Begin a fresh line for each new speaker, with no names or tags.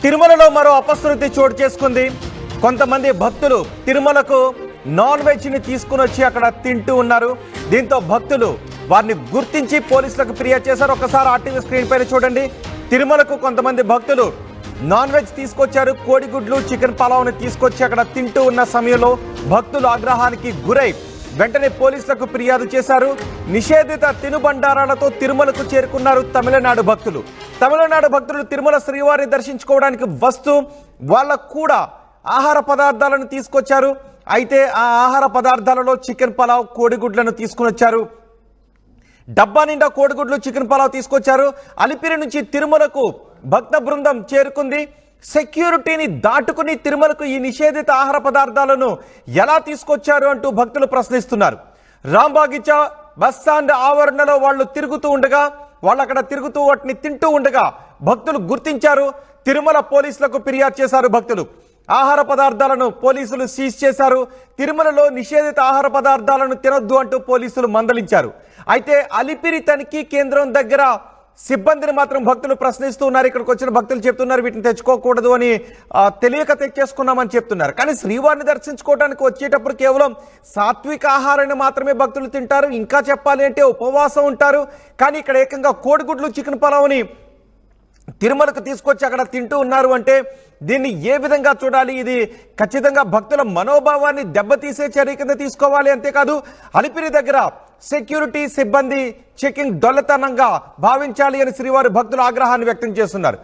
తిరుమలలో మరో అపశృతి చోటు చేసుకుంది. కొంతమంది భక్తులు తిరుమలకు నాన్ వెజ్ ని తీసుకుని వచ్చి అక్కడ తింటూ ఉన్నారు. దీంతో భక్తులు వారిని గుర్తించి పోలీసులకు ఫిర్యాదు చేశారు. ఒకసారి ఆర్టీవీ స్క్రీన్ పైన చూడండి. తిరుమలకు కొంతమంది భక్తులు నాన్ వెజ్ తీసుకొచ్చారు. కోడిగుడ్లు, చికెన్ పలావ్ని తీసుకొచ్చి అక్కడ తింటూ ఉన్న సమయంలో భక్తులు ఆగ్రహానికి గురై వెంటనే పోలీసులకు ఫిర్యాదు చేశారు. నిషేధిత తినుబండారాలతో తిరుమలకు చేరుకున్నారు తమిళనాడు భక్తులు. తమిళనాడు భక్తులు తిరుమల శ్రీవారిని దర్శించుకోవడానికి వస్తూ వాళ్ళకు కూడా ఆహార పదార్థాలను తీసుకొచ్చారు. అయితే ఆ ఆహార పదార్థాలలో చికెన్ పలావ్, కోడిగుడ్లను తీసుకుని వచ్చారు. డబ్బా నిండా కోడిగుడ్లు, చికెన్ పలావ్ తీసుకొచ్చారు. అలిపిరి నుంచి తిరుమలకు భక్త బృందం చేరుకుంది. సెక్యూరిటీని దాటుకుని తిరుమలకు ఈ నిషేధిత ఆహార పదార్థాలను ఎలా తీసుకొచ్చారు అంటూ భక్తులు ప్రశ్నిస్తున్నారు. రాంబాగిచా బస్టాండ్ ఆవరణలో వాళ్ళు తిరుగుతూ ఉండగా, వాళ్ళు అక్కడ తిరుగుతూ వాటిని తింటూ ఉండగా భక్తులు గుర్తించారు. తిరుమల పోలీసులకు ఫిర్యాదు చేశారు. భక్తులు ఆహార పదార్థాలను పోలీసులు సీజ్ చేశారు. తిరుమలలో నిషేధిత ఆహార పదార్థాలను తినొద్దు అంటూ పోలీసులు మందలించారు. అయితే అలిపిరి తనిఖీ కేంద్రం దగ్గర సిబ్బందిని మాత్రం భక్తులు ప్రశ్నిస్తూ ఉన్నారు. ఇక్కడికి వచ్చిన భక్తులు చెప్తున్నారు వీటిని తెచ్చుకోకూడదు అని, తెలియక తెచ్చేసుకున్నామని చెప్తున్నారు. కానీ శ్రీవారిని దర్శించుకోవడానికి వచ్చేటప్పుడు కేవలం సాత్విక ఆహారాన్ని మాత్రమే భక్తులు తింటారు. ఇంకా చెప్పాలి అంటే ఉపవాసం ఉంటారు. కానీ ఇక్కడ ఏకంగా కోడిగుడ్లు, చికెన్ పలావ్ని తిరుమలకు తీసుకొచ్చి అక్కడ తింటూ ఉన్నారు అంటే దీన్ని ఏ విధంగా చూడాలి? ఇది ఖచ్చితంగా భక్తుల మనోభావాన్ని దెబ్బతీసే చర్య కింద తీసుకోవాలి. అంతేకాదు అలిపిరి దగ్గర సెక్యూరిటీ సిబ్బంది చెకింగ్ దొల్లతనంగా భావించాలి అని శ్రీవారి భక్తులు ఆగ్రహాన్ని వ్యక్తం చేస్తున్నారు.